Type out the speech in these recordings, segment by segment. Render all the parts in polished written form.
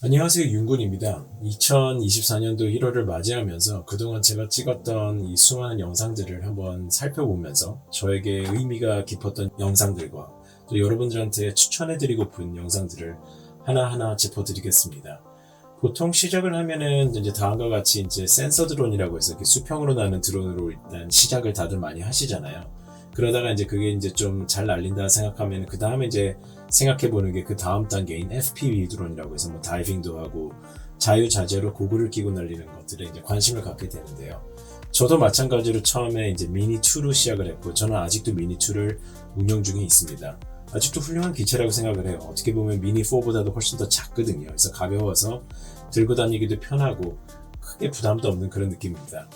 안녕하세요, 윤군입니다. 2024년도 1월을 맞이하면서 그동안 제가 찍었던 이 수많은 영상들을 한번 살펴보면서 저에게 의미가 깊었던 영상들과 또 여러분들한테 추천해드리고픈 영상들을 하나하나 짚어드리겠습니다. 보통 시작을 하면은 이제 다음과 같이 이제 센서 드론이라고 해서 이렇게 수평으로 나는 드론으로 일단 시작을 다들 많이 하시잖아요. 그러다가 이제 그게 이제 좀 잘 날린다 생각하면 그 다음에 이제 생각해보는 게 그 다음 단계인 FPV 드론이라고 해서 뭐 다이빙도 하고 자유자재로 고글을 끼고 날리는 것들에 이제 관심을 갖게 되는데요. 저도 마찬가지로 처음에 이제 미니2로 시작을 했고 저는 아직도 미니2를 운영 중에 있습니다. 아직도 훌륭한 기체라고 생각을 해요. 어떻게 보면 미니4보다도 훨씬 더 작거든요. 그래서 가벼워서 들고 다니기도 편하고 크게 부담도 없는 그런 느낌입니다.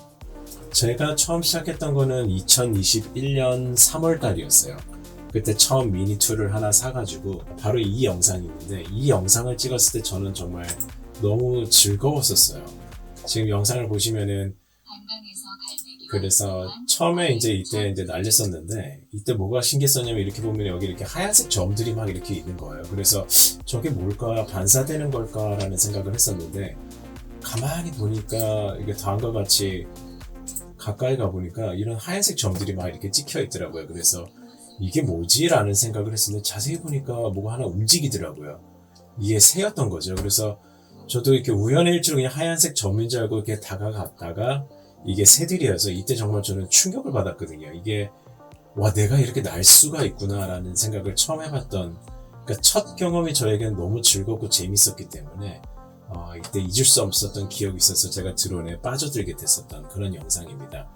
제가 처음 시작했던 거는 2021년 3월 달이었어요. 그때 처음 미니2를 하나 사가지고 바로 이 영상이 있는데 이 영상을 찍었을 때 저는 정말 너무 즐거웠었어요. 지금 영상을 보시면은 그래서 처음에 이때 날렸었는데 이때 뭐가 신기했었냐면 이렇게 보면 여기 이렇게 하얀색 점들이 막 이렇게 있는 거예요. 그래서 저게 뭘까 반사되는 걸까라는 생각을 했었는데 가만히 보니까 이게 다음과 같이 가까이 가보니까 이런 하얀색 점들이 막 이렇게 찍혀 있더라고요. 그래서 이게 뭐지? 라는 생각을 했었는데 자세히 보니까 뭐가 하나 움직이더라고요. 이게 새였던 거죠. 그래서 저도 이렇게 우연의 일치로 그냥 하얀색 점인 줄 알고 이렇게 다가갔다가 이게 새들이어서 이때 정말 저는 충격을 받았거든요. 이게 와 내가 이렇게 날 수가 있구나 라는 생각을 처음 해봤던 그러니까 첫 경험이 저에게는 너무 즐겁고 재밌었기 때문에 이때 잊을 수 없었던 기억이 있어서 제가 드론에 빠져들게 됐었던 그런 영상입니다.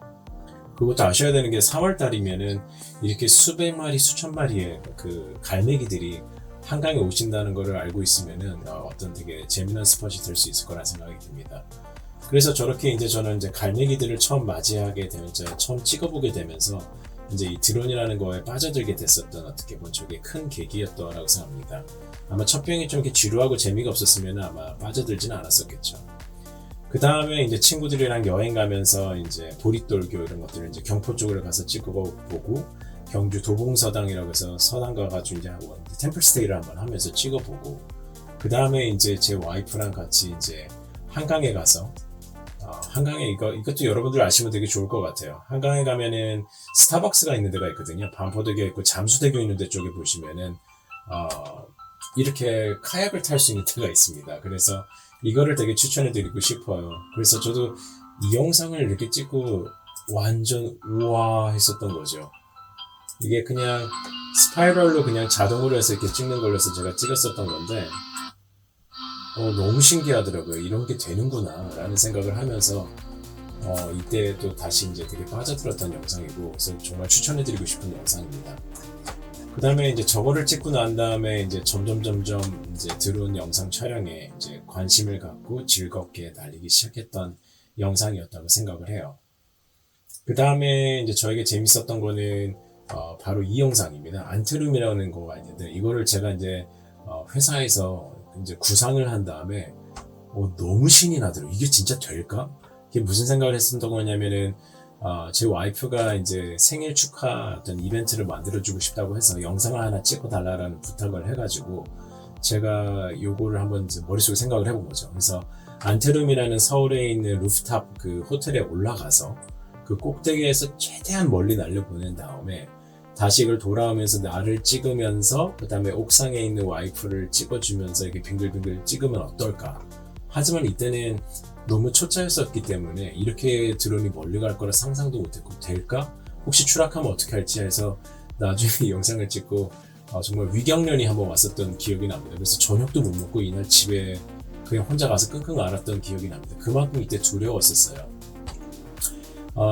그것도 아셔야 되는 게 3월 달이면은 이렇게 수백 마리, 수천 마리의 그 갈매기들이 한강에 오신다는 것을 알고 있으면은 어떤 되게 재미난 스팟이 될 수 있을 거라 생각이 듭니다. 그래서 저렇게 저는 이제 갈매기들을 처음 맞이하게 되면서 처음 찍어보게 되면서 이제 이 드론이라는 거에 빠져들게 됐었던 어떻게 보면 저게 큰 계기였더라고 생각합니다. 아마 첫 병이 좀 이렇게 지루하고 재미가 없었으면 아마 빠져들지는 않았었겠죠. 그 다음에 이제 친구들이랑 여행 가면서 이제 보릿돌교 이런 것들을 이제 경포 쪽으로 가서 찍어보고 경주 도봉서당이라고 해서 서당 가가지고 이제 템플스테이를 한번 하면서 찍어보고 그 다음에 이제 제 와이프랑 같이 이제 한강에 가서 한강에 이것도 여러분들 아시면 되게 좋을 것 같아요. 한강에 가면은 스타벅스가 있는 데가 있거든요. 반포대교 있고 잠수대교 있는 데 쪽에 보시면은 이렇게 카약을 탈 수 있는 데가 있습니다. 그래서 이거를 되게 추천해드리고 싶어요. 그래서 저도 이 영상을 이렇게 찍고 완전 우와 했었던 거죠. 이게 그냥 스파이럴로 그냥 자동으로 해서 이렇게 찍는 걸로 해서 제가 찍었었던 건데 너무 신기하더라고요. 이런 게 되는구나 라는 생각을 하면서 이때 또 다시 이제 되게 빠져들었던 영상이고 그래서 정말 추천해드리고 싶은 영상입니다. 그 다음에 이제 저거를 찍고 난 다음에 이제 점점 이제 드론 영상 촬영에 이제 관심을 갖고 즐겁게 날리기 시작했던 영상이었다고 생각을 해요. 그 다음에 이제 저에게 재밌었던 거는 바로 이 영상입니다. 안테룸이라는 거가 있는데 이거를 제가 이제 회사에서 이제 구상을 한 다음에 너무 신이 나더라고요. 이게 진짜 될까? 이게 무슨 생각을 했었던 거냐면은 제 와이프가 이제 생일 축하 어떤 이벤트를 만들어주고 싶다고 해서 영상을 하나 찍어달라는 부탁을 해가지고 제가 요거를 한번 이제 머릿속에 생각을 해본 거죠. 그래서 안테룸이라는 서울에 있는 루프탑 그 호텔에 올라가서 그 꼭대기에서 최대한 멀리 날려보낸 다음에 다시 이걸 돌아오면서 나를 찍으면서 그 다음에 옥상에 있는 와이프를 찍어주면서 이렇게 빙글빙글 찍으면 어떨까? 하지만 이때는 너무 초짜였었기 때문에 이렇게 드론이 멀리 갈 거라 상상도 못했고 될까? 혹시 추락하면 어떻게 할지 해서 나중에 이 영상을 찍고 정말 위경련이 한번 왔었던 기억이 납니다. 그래서 저녁도 못 먹고 이날 집에 그냥 혼자 가서 끙끙 앓았던 기억이 납니다. 그만큼 이때 두려웠었어요.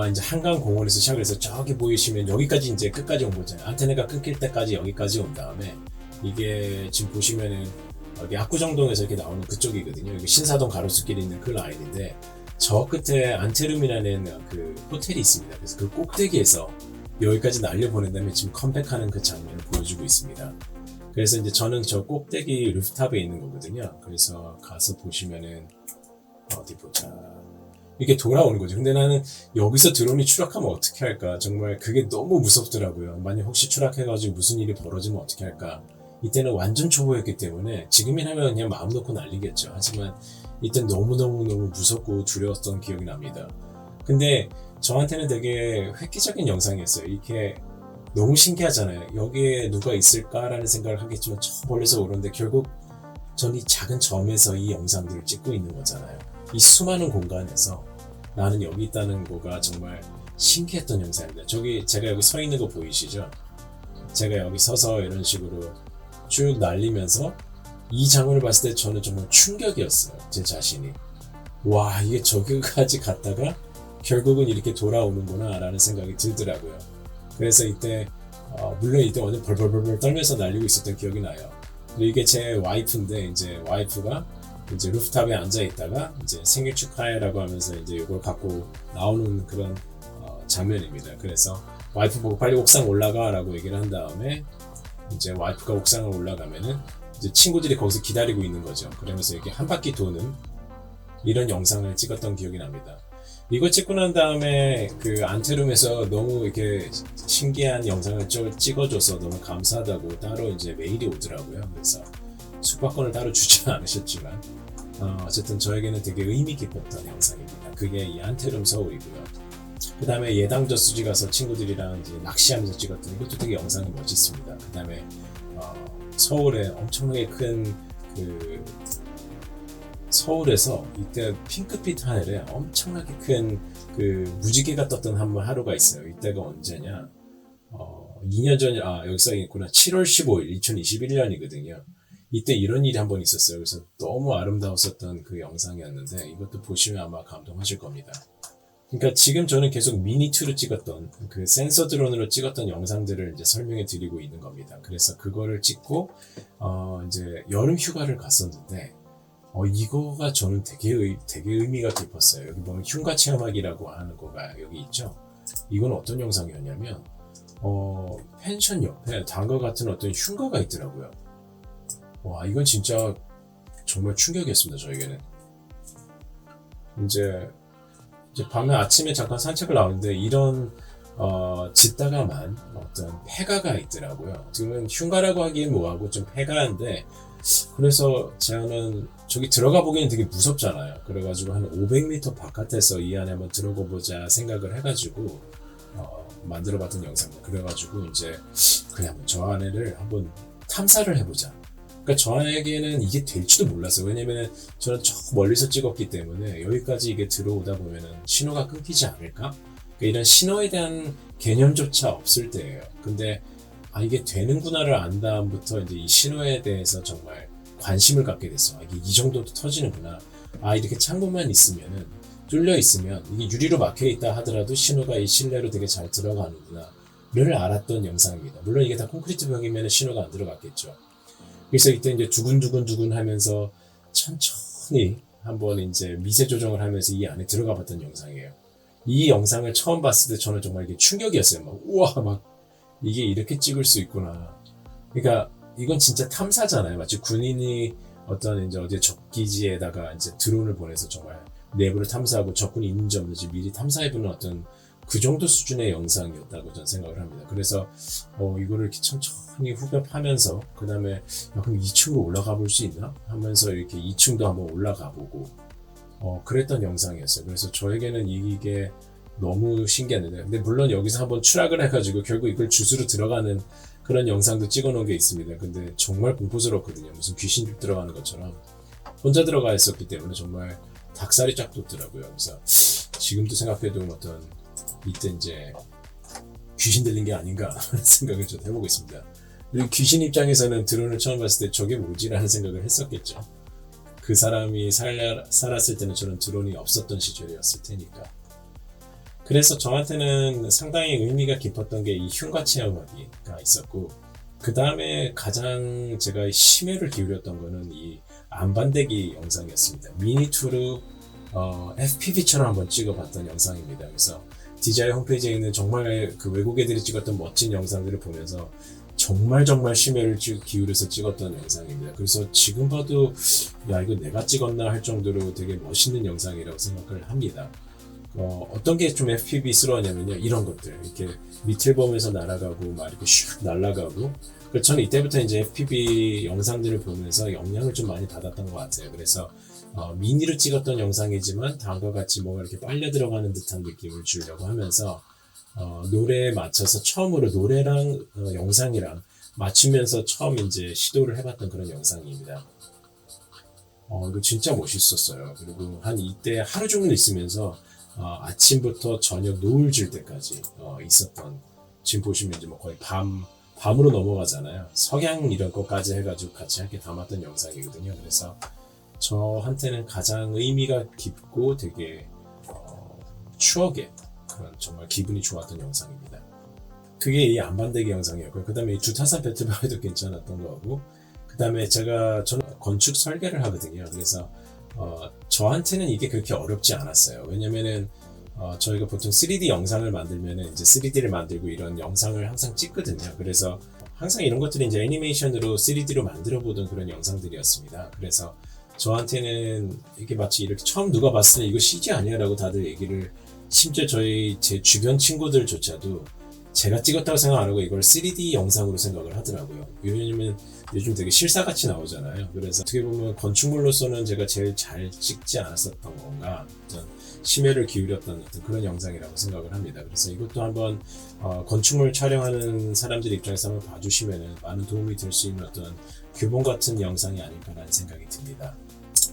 이제 한강공원에서 시작을 해서 저기 보이시면 여기까지 이제 끝까지 온 거잖아요. 안테나가 끊길 때까지 여기까지 온 다음에 이게 지금 보시면은 여기 압구정동에서 이렇게 나오는 그쪽이거든요. 여기 신사동 가로수길에 있는 그 라인인데 저 끝에 안테룸이라는 그 호텔이 있습니다. 그래서 그 꼭대기에서 여기까지 날려보낸 다음에 지금 컴백하는 그 장면을 보여주고 있습니다. 그래서 이제 저는 저 꼭대기 루프탑에 있는 거거든요. 그래서 가서 보시면은 어디 보자. 이렇게 돌아오는 거죠. 근데 나는 여기서 드론이 추락하면 어떻게 할까? 정말 그게 너무 무섭더라고요. 만약 혹시 추락해가지고 무슨 일이 벌어지면 어떻게 할까? 이때는 완전 초보였기 때문에 지금이라면 그냥 마음 놓고 날리겠죠. 하지만 이때 너무너무 무섭고 두려웠던 기억이 납니다. 근데 저한테는 되게 획기적인 영상이었어요. 이렇게 너무 신기하잖아요. 여기에 누가 있을까라는 생각을 하겠지만 저 멀리서 오는데 결국 전 이 작은 점에서 이 영상들을 찍고 있는 거잖아요. 이 수많은 공간에서 나는 여기 있다는 거가 정말 신기했던 영상입니다. 저기 제가 여기 서 있는 거 보이시죠? 제가 여기 서서 이런 식으로 쭉 날리면서 이 장면을 봤을 때 저는 정말 충격이었어요. 제 자신이. 와, 이게 저기까지 갔다가 결국은 이렇게 돌아오는구나 라는 생각이 들더라고요. 그래서 이때 물론 이때 완전 벌벌벌 떨면서 날리고 있었던 기억이 나요. 그리고 이게 제 와이프인데 이제 와이프가 이제 루프탑에 앉아 있다가 이제 생일 축하해라고 하면서 이제 이걸 갖고 나오는 그런 장면입니다. 그래서 와이프 보고 빨리 옥상 올라가라고 얘기를 한 다음에 이제 와이프가 옥상을 올라가면은 이제 친구들이 거기서 기다리고 있는 거죠. 그러면서 이렇게 한 바퀴 도는 이런 영상을 찍었던 기억이 납니다. 이거 찍고 난 다음에 그 안테룸에서 너무 이렇게 신기한 영상을 찍어줘서 너무 감사하다고 따로 이제 메일이 오더라고요. 그래서 숙박권을 따로 주지 않으셨지만 어쨌든 저에게는 되게 의미 깊었던 영상입니다. 그게 이 안테룸 서울이고요. 그 다음에 예당 저수지 가서 친구들이랑 이제 낚시하면서 찍었던 이것도 되게 영상이 멋있습니다. 그 다음에 서울에 엄청나게 큰 서울에서 이때 핑크빛 하늘에 엄청나게 큰 무지개가 떴던 하루가 있어요. 이때가 언제냐? 2년 전이 여기 써있구나. 7월 15일 2021년이거든요. 이때 이런 일이 한번 있었어요. 그래서 너무 아름다웠었던 그 영상이었는데 이것도 보시면 아마 감동하실 겁니다. 그러니까 지금 저는 계속 미니2로 찍었던 그 센서 드론으로 찍었던 영상들을 이제 설명해 드리고 있는 겁니다. 그래서 그거를 찍고 이제 여름 휴가를 갔었는데 이거가 저는 되게 의미가 깊었어요. 여기 보면 흉가 체험하기라고 하는 거가 여기 있죠. 이건 어떤 영상이었냐면 펜션 옆에 다음과 같은 어떤 흉가가 있더라고요. 와, 이건 진짜 정말 충격이었습니다. 저에게는 이제 밤에 아침에 잠깐 산책을 나오는데 이런 짖다가만 어떤 폐가가 있더라고요. 지금은 흉가라고 하기엔 뭐하고 좀 폐가인데 그래서 저는 저기 들어가 보기에는 되게 무섭잖아요. 그래가지고 한 500m 바깥에서 이 안에 한번 들어가 보자 생각을 해가지고 만들어봤던 영상입니다. 그래가지고 이제 그냥 저 안에를 한번 탐사를 해보자. 그러니까 저에게는 이게 될지도 몰랐어요. 왜냐면은 저는 저 멀리서 찍었기 때문에 여기까지 이게 들어오다 보면은 신호가 끊기지 않을까? 그러니까 이런 신호에 대한 개념조차 없을 때예요. 근데 이게 되는구나를 안 다음부터 이제 이 신호에 대해서 정말 관심을 갖게 됐어. 이게 이 정도도 터지는구나. 이렇게 창문만 있으면은 뚫려 있으면 이게 유리로 막혀 있다 하더라도 신호가 이 실내로 되게 잘 들어가는구나를 알았던 영상입니다. 물론 이게 다 콘크리트 벽이면 신호가 안 들어갔겠죠. 그래서 이때 이제 두근두근 하면서 천천히 한번 이제 미세 조정을 하면서 이 안에 들어가 봤던 영상이에요. 이 영상을 처음 봤을 때 저는 정말 이게 충격이었어요. 우와, 이게 이렇게 찍을 수 있구나. 그러니까 이건 진짜 탐사잖아요. 마치 군인이 어떤 이제 어디 적기지에다가 이제 드론을 보내서 정말 내부를 탐사하고 적군이 있는지 없는지 미리 탐사해보는 어떤 그 정도 수준의 영상이었다고 저는 생각을 합니다. 그래서 이거를 이렇게 천천히 후벼파면서 그 다음에 그럼 2층으로 올라가 볼 수 있나? 하면서 이렇게 2층도 한번 올라가 보고 그랬던 영상이었어요. 그래서 저에게는 이게 너무 신기했는데 근데 물론 여기서 한번 추락을 해가지고 결국 이걸 주스로 들어가는 그런 영상도 찍어 놓은 게 있습니다. 근데 정말 공포스럽거든요. 무슨 귀신 들어가는 것처럼 혼자 들어가 있었기 때문에 정말 닭살이 쫙 돋더라고요. 그래서 지금도 생각해도 어떤 이때 이제 귀신 들린 게 아닌가 하는 생각을 좀 해보고 있습니다. 그리고 귀신 입장에서는 드론을 처음 봤을 때 저게 뭐지라는 생각을 했었겠죠. 그 사람이 살았을 때는 저는 드론이 없었던 시절이었을 테니까. 그래서 저한테는 상당히 의미가 깊었던 게 이 흉가 체험하기가 있었고 그 다음에 가장 제가 심혈을 기울였던 거는 이 안반대기 영상이었습니다. 미니2로 FPV처럼 한번 찍어봤던 영상입니다. 그래서 DJI 홈페이지에 있는 정말 그 외국 애들이 찍었던 멋진 영상들을 보면서 정말 심혈을 기울여서 찍었던 영상입니다. 그래서 지금 봐도 야 이거 내가 찍었나 할 정도로 되게 멋있는 영상이라고 생각을 합니다. 어떤 게 좀 FPV스러웠냐면요. 이런 것들. 이렇게 밑을 보면서 날아가고, 막 이렇게 슉 날아가고, 저는 이때부터 이제 FPV 영상들을 보면서 영향을 좀 많이 받았던 것 같아요. 그래서 미니로 찍었던 영상이지만 다음과 같이 뭔가 이렇게 빨려 들어가는 듯한 느낌을 주려고 하면서 노래에 맞춰서 처음으로 노래랑 영상이랑 맞추면서 처음 이제 시도를 해봤던 그런 영상입니다. 이거 진짜 멋있었어요. 그리고 한 이때 하루 종일 있으면서 아침부터 저녁 노을 질 때까지 있었던, 지금 보시면 이제 뭐 거의 밤으로 넘어가잖아요. 석양 이런 것까지 해가지고 같이 함께 담았던 영상이거든요. 그래서 저한테는 가장 의미가 깊고 되게 추억의 그런 정말 기분이 좋았던 영상입니다. 그게 이 안반대기 영상이었고요. 그 다음에 이 두타산 배틀바위도 괜찮았던 거고, 그 다음에 저는 건축 설계를 하거든요. 그래서 저한테는 이게 그렇게 어렵지 않았어요. 왜냐면은 저희가 보통 3D 영상을 만들면은 이제 3D를 만들고 이런 영상을 항상 찍거든요. 그래서 항상 이런 것들이 이제 애니메이션으로 3D로 만들어 보던 그런 영상들이었습니다. 그래서 저한테는 이게 마치 이렇게 처음 누가 봤을 때 이거 CG 아니야? 라고 다들 얘기를, 심지어 제 주변 친구들조차도 제가 찍었다고 생각 안 하고 이걸 3D 영상으로 생각을 하더라고요. 왜냐면 요즘 되게 실사같이 나오잖아요. 그래서 어떻게 보면 건축물로서는 제가 제일 잘 찍지 않았었던 건가, 어떤 심혈을 기울였던 어떤 그런 영상이라고 생각을 합니다. 그래서 이것도 한번 건축물 촬영하는 사람들 입장에서 한번 봐주시면 많은 도움이 될 수 있는 어떤 교본 같은 영상이 아닐까라는 생각이 듭니다.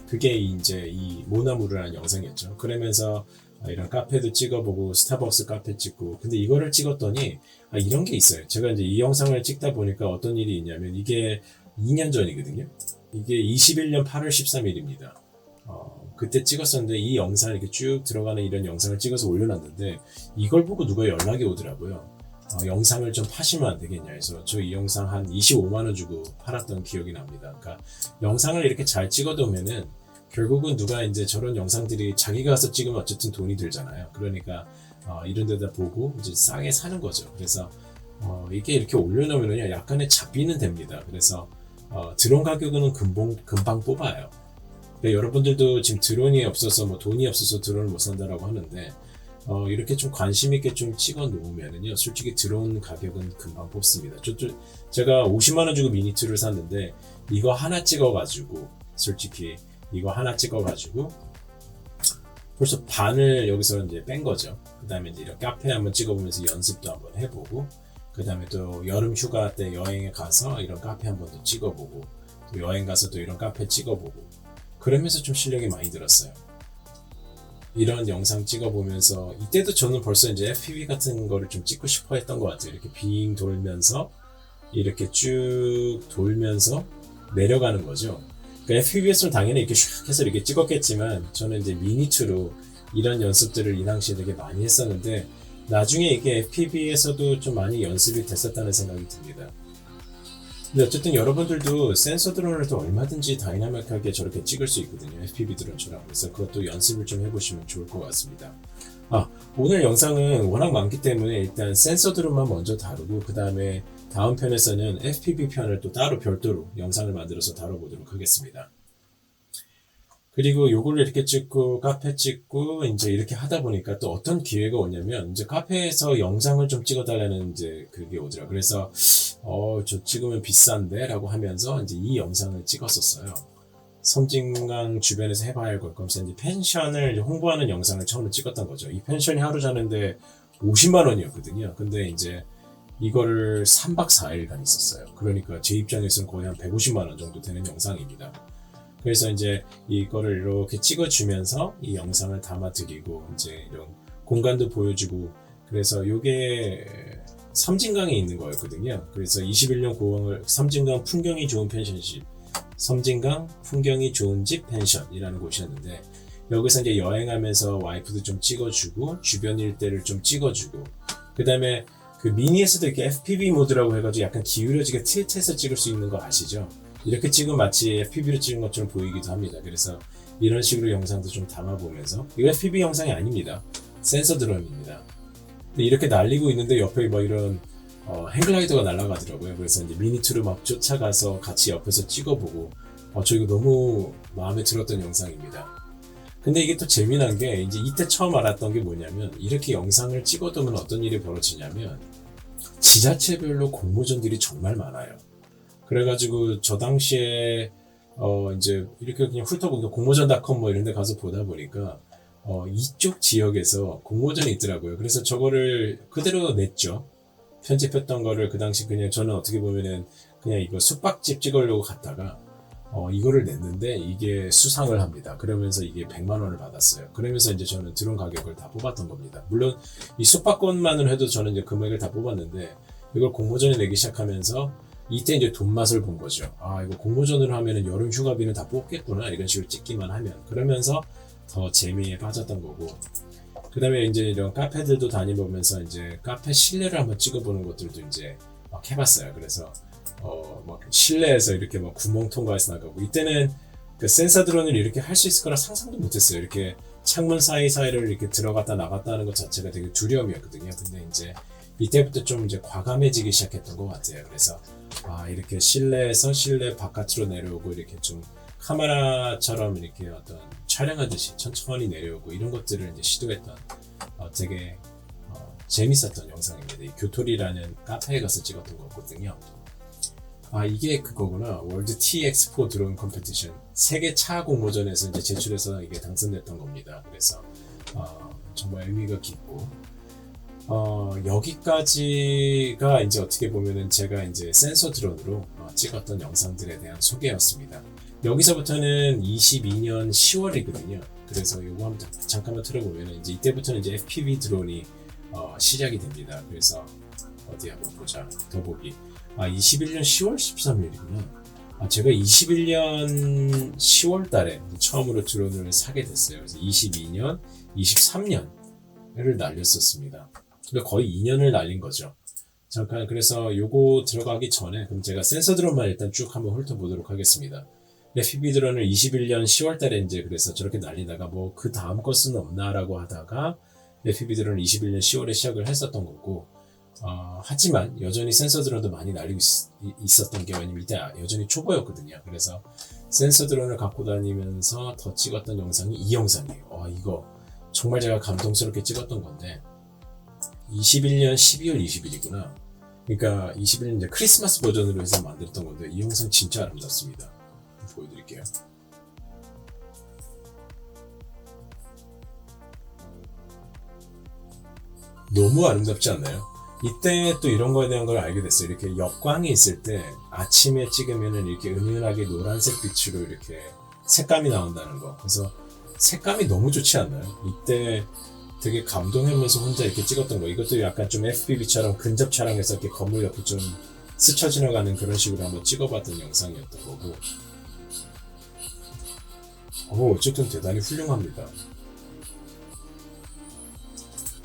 그게 이제 이 모나무르라는 영상이었죠. 그러면서 이런 카페도 찍어보고 스타벅스 카페 찍고, 근데 이거를 찍었더니 이런 게 있어요. 제가 이제 이 영상을 찍다 보니까 어떤 일이 있냐면, 이게 2년 전이거든요. 이게 21년 8월 13일입니다. 그때 찍었었는데 이 영상을 이렇게 쭉 들어가는 이런 영상을 찍어서 올려놨는데, 이걸 보고 누가 연락이 오더라고요. 영상을 좀 파시면 안 되겠냐 해서 저 이 영상 한 25만원 주고 팔았던 기억이 납니다. 그러니까 영상을 이렇게 잘 찍어두면은 결국은 누가 이제 저런 영상들이 자기가 가서 찍으면 어쨌든 돈이 들잖아요. 그러니까 이런 데다 보고 이제 싸게 사는 거죠. 그래서 이게 이렇게 올려놓으면요 약간의 잡비는 됩니다. 그래서 드론 가격은 금방 뽑아요. 그러니까 여러분들도 지금 드론이 없어서 뭐 돈이 없어서 드론을 못 산다라고 하는데, 이렇게 좀 관심 있게 좀 찍어 놓으면은요 솔직히 드론 가격은 금방 뽑습니다. 제가 50만원 주고 미니2를 샀는데 이거 하나 찍어가지고 솔직히 이거 하나 찍어가지고 벌써 반을 여기서 이제 뺀 거죠. 그 다음에 이제 이런 카페 한번 찍어보면서 연습도 한번 해보고, 그 다음에 또 여름 휴가 때 여행에 가서 이런 카페 한번 더 찍어보고, 또 여행 가서 또 이런 카페 찍어보고, 그러면서 좀 실력이 많이 들었어요. 이런 영상 찍어보면서 이때도 저는 벌써 이제 FPV 같은 거를 좀 찍고 싶어 했던 것 같아요. 이렇게 빙 돌면서 이렇게 쭉 돌면서 내려가는 거죠. FPV에서는 당연히 이렇게 슉 해서 이렇게 찍었겠지만, 저는 이제 미니2로 이런 연습들을 이 당시에 되게 많이 했었는데, 나중에 이게 FPV에서도 좀 많이 연습이 됐었다는 생각이 듭니다. 근데 어쨌든 여러분들도 센서 드론을 또 얼마든지 다이나믹하게 저렇게 찍을 수 있거든요. FPV 드론처럼. 그래서 그것도 연습을 좀 해보시면 좋을 것 같습니다. 오늘 영상은 워낙 많기 때문에 일단 센서 드론만 먼저 다루고, 그 다음에 다음 편에서는 FPV 편을 또 따로 별도로 영상을 만들어서 다뤄보도록 하겠습니다. 그리고 요걸 이렇게 찍고 카페 찍고 이제 이렇게 하다 보니까 또 어떤 기회가 오냐면, 이제 카페에서 영상을 좀 찍어달라는 이제 그게 오더라고요. 그래서 저 찍으면 비싼데 라고 하면서 이제 이 영상을 찍었었어요. 섬진강 주변에서 해봐야 할 것 거면서 이제 펜션을 이제 홍보하는 영상을 처음에 찍었던 거죠. 이 펜션이 하루 자는데 50만 원이었거든요. 근데 이제 이거를 3박 4일간 있었어요. 그러니까 제 입장에서는 거의 한 150만 원 정도 되는 영상입니다. 그래서 이제 이거를 이렇게 찍어주면서 이 영상을 담아드리고, 이제 이런 공간도 보여주고, 그래서 요게 섬진강에 있는 거였거든요. 그래서 21년 9월 섬진강 풍경이 좋은 펜션십, 섬진강 풍경이 좋은 집 펜션이라는 곳이었는데, 여기서 이제 여행하면서 와이프도 좀 찍어주고, 주변 일대를 좀 찍어주고, 그 다음에 그 미니에서도 이렇게 FPV 모드라고 해가지고 약간 기울여지게 틸트해서 찍을 수 있는 거 아시죠? 이렇게 찍으면 마치 FPV로 찍은 것처럼 보이기도 합니다. 그래서 이런 식으로 영상도 좀 담아보면서, 이거 FPV 영상이 아닙니다. 센서 드론입니다. 근데 이렇게 날리고 있는데 옆에 뭐 이런 행글라이더가 날아가더라고요. 그래서 이제 미니2로 막 쫓아가서 같이 옆에서 찍어보고, 저 이거 너무 마음에 들었던 영상입니다. 근데 이게 또 재미난 게, 이제 이때 처음 알았던 게 뭐냐면, 이렇게 영상을 찍어두면 어떤 일이 벌어지냐면, 지자체별로 공모전들이 정말 많아요. 그래가지고 저 당시에 이제 이렇게 그냥 훑어보니까 공모전.com 뭐 이런 데 가서 보다 보니까 이쪽 지역에서 공모전이 있더라고요. 그래서 저거를 그대로 냈죠. 편집했던 거를 그 당시 그냥 저는 어떻게 보면은 그냥 이거 숙박집 찍으려고 갔다가 이거를 냈는데 이게 수상을 합니다. 그러면서 이게 100만 원을 받았어요. 그러면서 이제 저는 드론 가격을 다 뽑았던 겁니다. 물론 이 숙박권만을 해도 저는 이제 금액을 다 뽑았는데 이걸 공모전에 내기 시작하면서 이때 이제 돈 맛을 본 거죠. 아, 이거 공모전으로 하면은 여름 휴가비는 다 뽑겠구나. 이런 식으로 찍기만 하면. 그러면서 더 재미에 빠졌던 거고. 그 다음에 이제 이런 카페들도 다니면서 이제 카페 실내를 한번 찍어보는 것들도 이제 막 해봤어요. 그래서 막 실내에서 이렇게 막 구멍 통과해서 나가고 이때는 그 센서 드론을 이렇게 할 수 있을 거라 상상도 못했어요. 이렇게 창문 사이사이를 이렇게 들어갔다 나갔다 하는 것 자체가 되게 두려움이었거든요. 근데 이제 이때부터 좀 이제 과감해지기 시작했던 것 같아요. 그래서 이렇게 실내에서 실내 바깥으로 내려오고 이렇게 좀 카메라처럼 이렇게 어떤 촬영하듯이 천천히 내려오고 이런 것들을 이제 시도했던 되게 재밌었던 영상입니다. 이 교토리라는 카페에 가서 찍었던 거거든요. 이게 그거구나. 월드 티 엑스포 드론 컴피티션 세계 차 공모전에서 이제 제출해서 이게 당선됐던 겁니다. 그래서 정말 의미가 깊고 여기까지가 이제 어떻게 보면은 제가 이제 센서 드론으로 찍었던 영상들에 대한 소개였습니다. 여기서부터는 22년 10월이거든요. 그래서 요거 한번 잠깐만 틀어보면은 이제 이때부터는 이제 FPV 드론이 시작이 됩니다. 그래서 어디 한번 보자. 더보기. 21년 10월 13일이구나. 제가 21년 10월 달에 처음으로 드론을 사게 됐어요. 그래서 22년, 23년을 날렸었습니다. 그러니까 거의 2년을 날린 거죠. 잠깐, 그래서 요거 들어가기 전에, 그럼 제가 센서 드론만 일단 쭉 한번 훑어보도록 하겠습니다. FPV 드론을 21년 10월 달에 이제 그래서 저렇게 날리다가 뭐 그 다음 것은 없나라고 하다가 FPV 드론을 21년 10월에 시작을 했었던 거고, 하지만 여전히 센서 드론도 많이 날리고 있었던 게 왜냐면 이때 여전히 초보였거든요. 그래서 센서 드론을 갖고 다니면서 더 찍었던 영상이 이 영상이에요. 이거 정말 제가 감동스럽게 찍었던 건데 21년 12월 20일이구나. 그러니까 21년 이제 크리스마스 버전으로 해서 만들었던 건데 이 영상 진짜 아름답습니다. 보여드릴게요. 너무 아름답지 않나요? 이때 또 이런 거에 대한 걸 알게 됐어요. 이렇게 역광이 있을 때 아침에 찍으면은 이렇게 은은하게 노란색 빛으로 이렇게 색감이 나온다는 거. 그래서 색감이 너무 좋지 않나요? 이때 되게 감동하면서 혼자 이렇게 찍었던 거. 이것도 약간 좀 FPV처럼 근접 촬영해서 이렇게 건물 옆에 좀 스쳐 지나가는 그런 식으로 한번 찍어봤던 영상이었던 거고. 어쨌든 대단히 훌륭합니다.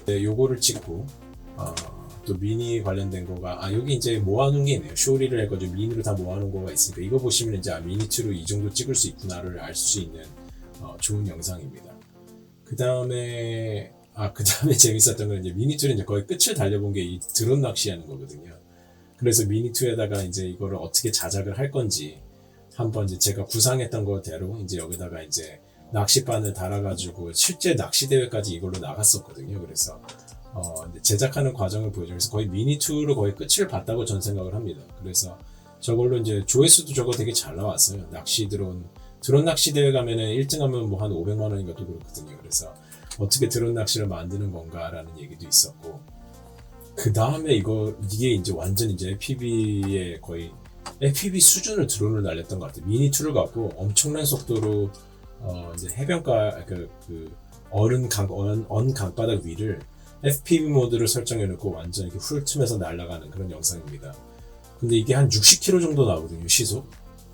네, 요거를 찍고 또 미니 관련된 거가 여기 이제 모아놓은 게 있네요. 쇼리를 해가지고 미니로 다 모아놓은 거가 있으니까 이거 보시면 이제 미니2로 이 정도 찍을 수 있구나를 알 수 있는 좋은 영상입니다. 그 다음에 재밌었던 건 이제 미니2는 이제 거의 끝을 달려본 게 이 드론 낚시하는 거거든요. 그래서 미니2에다가 이제 이거를 어떻게 자작을 할 건지 한번 이제 제가 구상했던 거대로 이제 여기다가 이제 낚싯바늘 달아가지고 실제 낚시 대회까지 이걸로 나갔었거든요. 그래서 이제 제작하는 과정을 보여줘요. 그래서 거의 미니2로 거의 끝을 봤다고 전 생각을 합니다. 그래서 저걸로 이제 조회수도 저거 되게 잘 나왔어요. 드론 낚시 대회 가면은 1등하면 뭐 한 500만 원인가 또 그렇거든요. 그래서 어떻게 드론 낚시를 만드는 건가라는 얘기도 있었고, 그 다음에 이게 이제 완전 이제 FPV의 거의 FPV 수준을 드론을 날렸던 것 같아요. 미니2를 갖고 엄청난 속도로 이제 해변가 언 강바닥 위를 FPV 모드를 설정해 놓고 완전 이렇게 훑으면서 날아가는 그런 영상입니다. 근데 이게 한 60km 정도 나오거든요, 시속.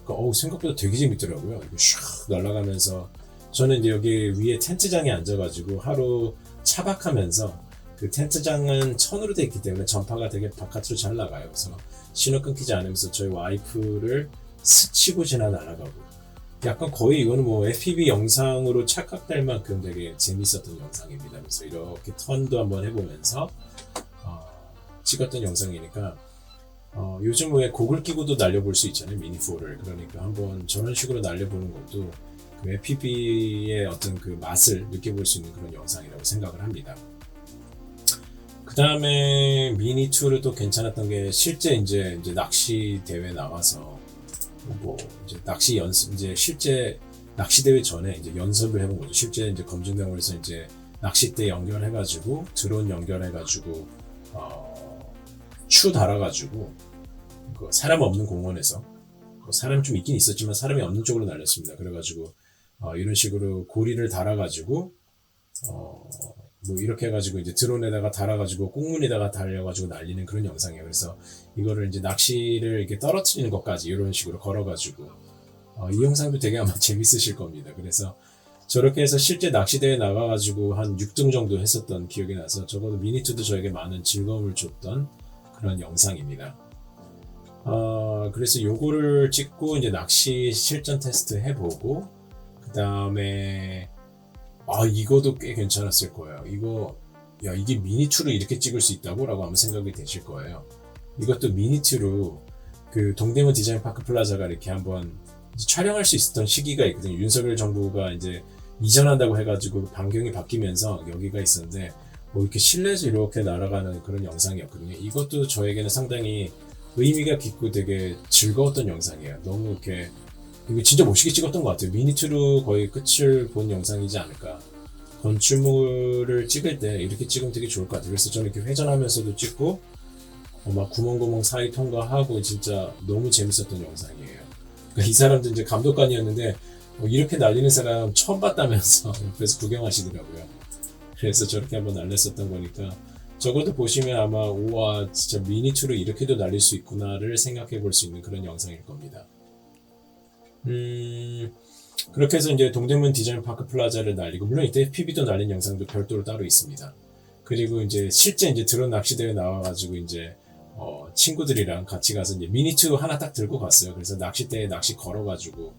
그러니까 생각보다 되게 재밌더라고요. 이거 슉 날아가면서 저는 이제 여기 위에 텐트장에 앉아가지고 하루 차박하면서 그 텐트장은 천으로 되어 있기 때문에 전파가 되게 바깥으로 잘 나가요. 그래서 신호 끊기지 않으면서 저희 와이프를 스치고 지나 날아가고, 약간 거의 이거는 뭐 FPV 영상으로 착각될 만큼 되게 재밌었던 영상입니다. 그래서 이렇게 턴도 한번 해보면서 찍었던 영상이니까 요즘 왜 고글 끼고도 날려볼 수 있잖아요, 미니4를. 그러니까 한번 저런 식으로 날려보는 것도 그 FPV의 어떤 그 맛을 느껴볼 수 있는 그런 영상이라고 생각을 합니다. 그 다음에 미니 투어를 또 괜찮았던 게 실제 이제 낚시 대회 나가서 뭐 이제 낚시 연습 이제 실제 낚시 대회 전에 이제 연습을 해본 거죠. 실제 이제 검증대원에서 이제 낚싯대 연결해가지고 드론 연결해가지고 추 달아가지고 그 사람 없는 공원에서 사람이 좀 있긴 있었지만 사람이 없는 쪽으로 날렸습니다. 그래가지고 이런 식으로 고리를 달아가지고 뭐 이렇게 해가지고 이제 드론에다가 달아가지고 꽁무니에다가 달려가지고 날리는 그런 영상이에요. 그래서 이거를 이제 낚시를 이렇게 떨어뜨리는 것까지 이런 식으로 걸어가지고 이 영상도 되게 아마 재밌으실 겁니다. 그래서 저렇게 해서 실제 낚시대회 나가가지고 한 6등 정도 했었던 기억이 나서 적어도 미니투도 저에게 많은 즐거움을 줬던 그런 영상입니다. 그래서 요거를 찍고 이제 낚시 실전 테스트 해보고 그 다음에 이거도 꽤 괜찮았을 거예요. 이게 미니2로 이렇게 찍을 수 있다고? 라고 아마 생각이 되실 거예요. 이것도 미니2로 그 동대문 디자인 파크 플라자가 이렇게 한번 촬영할 수 있었던 시기가 있거든요. 윤석열 정부가 이제 이전한다고 해가지고 반경이 바뀌면서 여기가 있었는데 뭐 이렇게 실내에서 이렇게 날아가는 그런 영상이었거든요. 이것도 저에게는 상당히 의미가 깊고 되게 즐거웠던 영상이에요. 너무 이렇게 이거 진짜 멋있게 찍었던 것 같아요. 미니2로 거의 끝을 본 영상이지 않을까. 건축물을 찍을 때 이렇게 찍으면 되게 좋을 것 같아요. 그래서 저는 이렇게 회전하면서도 찍고 막 구멍구멍 사이 통과하고 진짜 너무 재밌었던 영상이에요. 그러니까 이 사람도 이제 감독관이었는데 이렇게 날리는 사람 처음 봤다면서 옆에서 구경하시더라고요. 그래서 저렇게 한번 날렸었던 거니까 적어도 보시면 아마 우와 진짜 미니2로 이렇게도 날릴 수 있구나를 생각해 볼 수 있는 그런 영상일 겁니다. 그렇게 해서 이제 동대문 디자인 파크 플라자를 날리고 물론 이때 PB도 날린 영상도 별도로 따로 있습니다. 그리고 이제 실제 이제 드론 낚시대회 나와가지고 이제 친구들이랑 같이 가서 이제 미니2 하나 딱 들고 갔어요. 그래서 낚싯대에 낚시 걸어가지고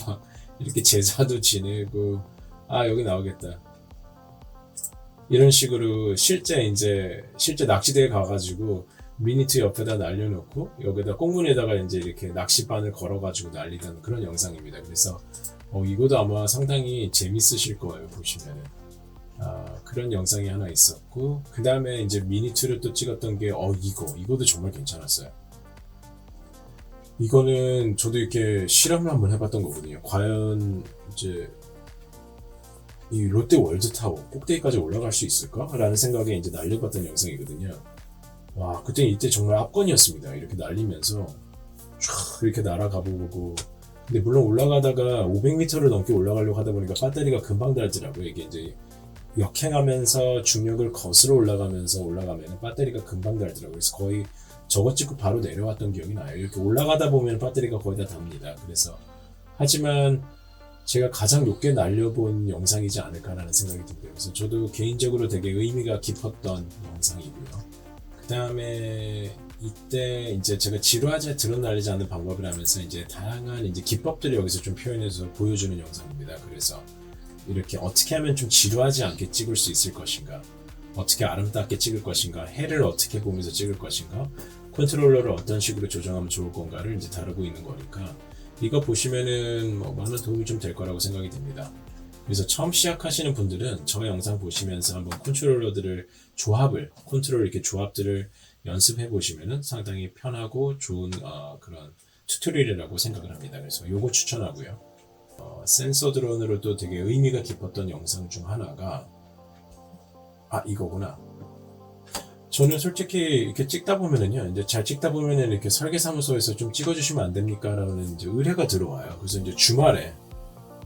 막 이렇게 제사도 지내고 여기 나오겠다. 이런 식으로 실제 낚시대에 가가지고 미니2 옆에다 날려놓고 여기다 꽁무니에다가 이제 이렇게 낚시바늘 걸어가지고 날리던 그런 영상입니다. 그래서 이것도 아마 상당히 재밌으실 거예요. 보시면은 그런 영상이 하나 있었고 그 다음에 이제 미니2를 또 찍었던 게 이거도 정말 괜찮았어요. 이거는 저도 이렇게 실험을 한번 해봤던 거거든요. 과연 이제 이 롯데 월드타워 꼭대기까지 올라갈 수 있을까? 라는 생각에 이제 날려봤던 영상이거든요. 와, 이때 정말 압권이었습니다. 이렇게 날리면서 쫙 이렇게 날아가보고 근데 물론 올라가다가 500m를 넘게 올라가려고 하다 보니까 배터리가 금방 닳더라고요. 이게 이제 역행하면서 중력을 거슬러 올라가면 배터리가 금방 닳더라고요. 그래서 거의 저거 찍고 바로 내려왔던 기억이 나요. 이렇게 올라가다 보면 배터리가 거의 다 답니다. 그래서 하지만 제가 가장 높게 날려본 영상이지 않을까라는 생각이 듭니다. 그래서 저도 개인적으로 되게 의미가 깊었던 영상이고요. 그 다음에 이때 이제 제가 지루하지 드론 날리지 않는 방법을 하면서 이제 다양한 이제 기법들을 여기서 좀 표현해서 보여주는 영상입니다. 그래서 이렇게 어떻게 하면 좀 지루하지 않게 찍을 수 있을 것인가, 어떻게 아름답게 찍을 것인가, 해를 어떻게 보면서 찍을 것인가, 컨트롤러를 어떤 식으로 조정하면 좋을 건가를 이제 다루고 있는 거니까 이거 보시면은 많은 도움이 좀 될 거라고 생각이 됩니다. 그래서 처음 시작하시는 분들은 저 영상 보시면서 한번 컨트롤러들을 컨트롤 이렇게 조합들을 연습해 보시면은 상당히 편하고 좋은 그런 튜토리얼이라고 생각을 합니다. 그래서 요거 추천하고요. 센서 드론으로도 되게 의미가 깊었던 영상 중 하나가 이거구나. 저는 솔직히 이렇게 찍다 보면은요, 이제 잘 찍다 보면은 이렇게 설계사무소에서 좀 찍어주시면 안 됩니까? 라는 이제 의뢰가 들어와요. 그래서 이제 주말에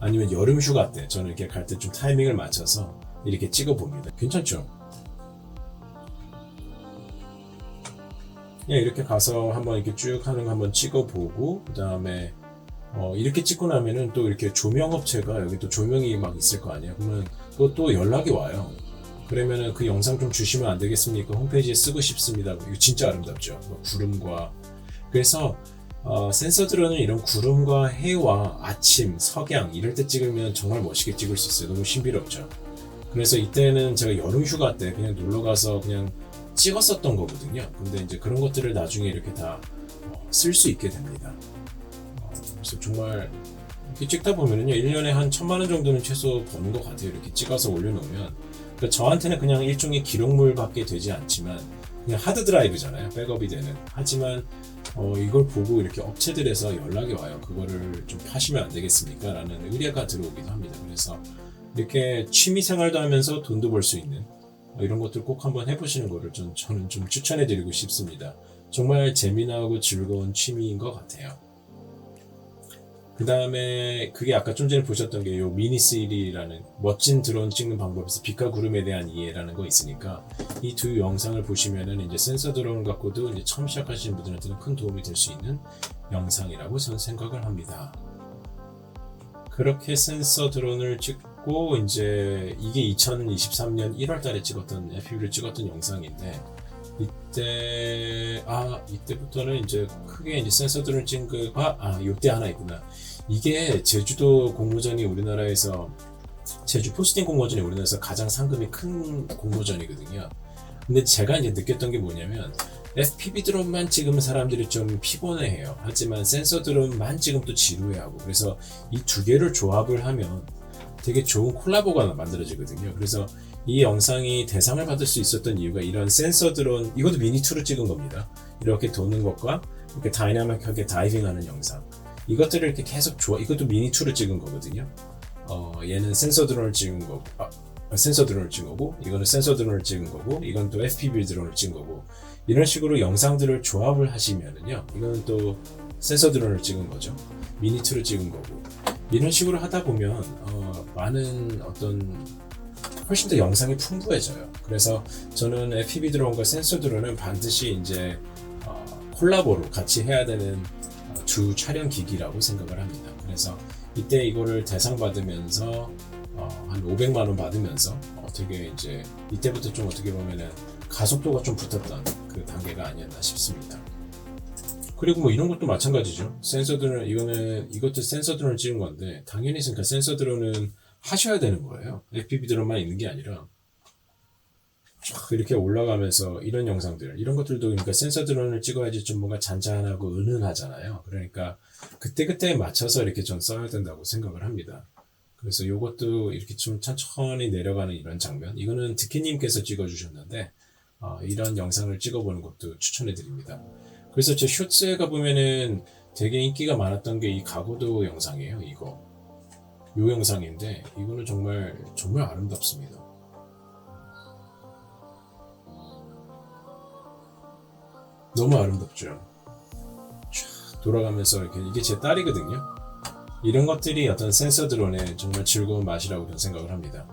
아니면 여름 휴가 때 저는 이렇게 갈 때 좀 타이밍을 맞춰서 이렇게 찍어봅니다. 괜찮죠? 그냥 이렇게 가서 한번 이렇게 쭉 하는 거 한번 찍어보고, 그 다음에 이렇게 찍고 나면은 또 이렇게 조명업체가 여기 또 조명이 막 있을 거 아니에요. 그러면 또 연락이 와요. 그러면은 그 영상 좀 주시면 안 되겠습니까? 홈페이지에 쓰고 싶습니다. 이거 진짜 아름답죠. 구름과. 그래서 센서 드론은 이런 구름과 해와 아침, 석양 이럴 때 찍으면 정말 멋있게 찍을 수 있어요. 너무 신비롭죠. 그래서 이때는 제가 여름 휴가 때 그냥 놀러 가서 그냥 찍었었던 거거든요. 근데 이제 그런 것들을 나중에 이렇게 다 쓸 수 있게 됩니다. 그래서 정말 이렇게 찍다 보면은요, 1년에 한 1,000만 원 정도는 최소 버는 것 같아요. 이렇게 찍어서 올려놓으면 그러니까 저한테는 그냥 일종의 기록물밖에 되지 않지만 그냥 하드 드라이브잖아요. 백업이 되는. 하지만 이걸 보고 이렇게 업체들에서 연락이 와요. 그거를 좀 파시면 안 되겠습니까? 라는 의뢰가 들어오기도 합니다. 그래서 이렇게 취미 생활도 하면서 돈도 벌 수 있는 이런 것들 꼭 한번 해보시는 거를 저는 좀 추천해드리고 싶습니다. 정말 재미나고 즐거운 취미인 것 같아요. 그 다음에 그게 아까 좀 전에 보셨던 게 요 미니 시리라는 멋진 드론 찍는 방법에서 빛과 구름에 대한 이해라는 거 있으니까 이 두 영상을 보시면은 이제 센서 드론 갖고도 이제 처음 시작하시는 분들한테는 큰 도움이 될 수 있는 영상이라고 저는 생각을 합니다. 그렇게 센서 드론을 찍고 이제 이게 2023년 1월 달에 찍었던 FPV를 찍었던 영상인데 이때부터는 이제 크게 이제 센서 드론 찍은 거가 요때 하나 있구나. 이게 제주도 공모전이 우리나라에서 제주 포스팅 공모전이 우리나라에서 가장 상금이 큰 공모전이거든요. 근데 제가 이제 느꼈던 게 뭐냐면 FPV 드론만 찍으면 사람들이 좀 피곤해해요. 하지만 센서 드론만 찍으면 또 지루해하고 그래서 이 두 개를 조합을 하면 되게 좋은 콜라보가 만들어지거든요. 그래서 이 영상이 대상을 받을 수 있었던 이유가 이런 센서 드론, 이것도 미니2로 찍은 겁니다. 이렇게 도는 것과 이렇게 다이나믹하게 다이빙하는 영상. 이것들을 이렇게 계속 이것도 미니2로 찍은 거거든요. 얘는 센서 드론을 찍은 거고, 센서 드론을 찍은 거고, 이거는 센서 드론을 찍은 거고, 이건 또 FPV 드론을 찍은 거고, 이런 식으로 영상들을 조합을 하시면은요, 이거는 또 센서 드론을 찍은 거죠. 미니2로 찍은 거고, 이런 식으로 하다 보면, 많은 훨씬 더 영상이 풍부해져요. 그래서 저는 FPV 드론과 센서 드론은 반드시 이제 콜라보로 같이 해야 되는 주 촬영 기기라고 생각을 합니다. 그래서 이때 이거를 대상 받으면서 한 500만 원 받으면서 되게 이제 이때부터 좀 어떻게 보면은 가속도가 좀 붙었던 그 단계가 아니었나 싶습니다. 그리고 뭐 이런 것도 마찬가지죠. 센서 드론 이것도 센서 드론을 찍은 건데 당연히 그러니까 센서 드론은 하셔야 되는 거예요. FPV 드론만 있는 게 아니라 쫙 이렇게 올라가면서 이런 영상들, 이런 것들도 그러니까 센서 드론을 찍어야지 좀 뭔가 잔잔하고 은은하잖아요. 그러니까 그때그때에 맞춰서 이렇게 좀 써야 된다고 생각을 합니다. 그래서 요것도 이렇게 좀 천천히 내려가는 이런 장면, 이거는 득희님께서 찍어주셨는데 이런 영상을 찍어보는 것도 추천해 드립니다. 그래서 제 쇼츠에 가보면은 되게 인기가 많았던 게 이 가고도 영상이에요. 요 영상인데 이거는 정말 아름답습니다. 너무 아름답죠. 쫙 돌아가면서 이게 제 딸이거든요. 이런 것들이 어떤 센서 드론의 정말 즐거운 맛이라고 저는 생각을 합니다.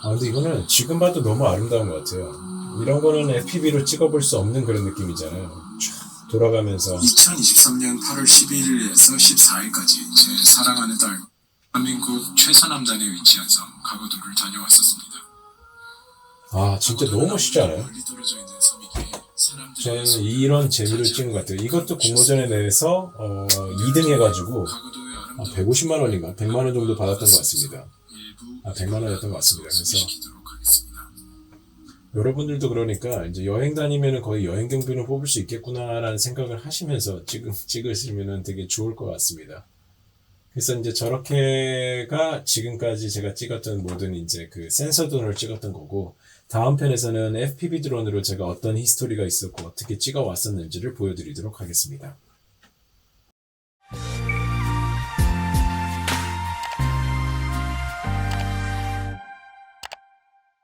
근데 이거는 지금 봐도 너무 아름다운 것 같아요. 이런 거는 FPV로 찍어볼 수 없는 그런 느낌이잖아요. 쫙 돌아가면서 2023년 8월 11일에서 14일까지 제 사랑하는 딸 대한민국 최서남단에 위치한 섬 가고도를 다녀왔었습니다. 진짜 너무 멋있지 않아요? 멀리 떨어져 있는 섬이기에 저는 이런 재미를 찍은 것 같아요. 이것도 공모전에 내서 2등 해가지고 150만 원인가 100만 원 정도 받았던 것 같습니다. 100만 원이었던 것 같습니다. 그래서 여러분들도 그러니까 이제 여행 다니면은 거의 여행 경비를 뽑을 수 있겠구나라는 생각을 하시면서 찍으시면은 되게 좋을 것 같습니다. 그래서 이제 저렇게가 지금까지 제가 찍었던 모든 이제 그 센서 드론을 찍었던 거고, 다음 편에서는 FPV 드론으로 제가 어떤 히스토리가 있었고 어떻게 찍어 왔었는지를 보여드리도록 하겠습니다.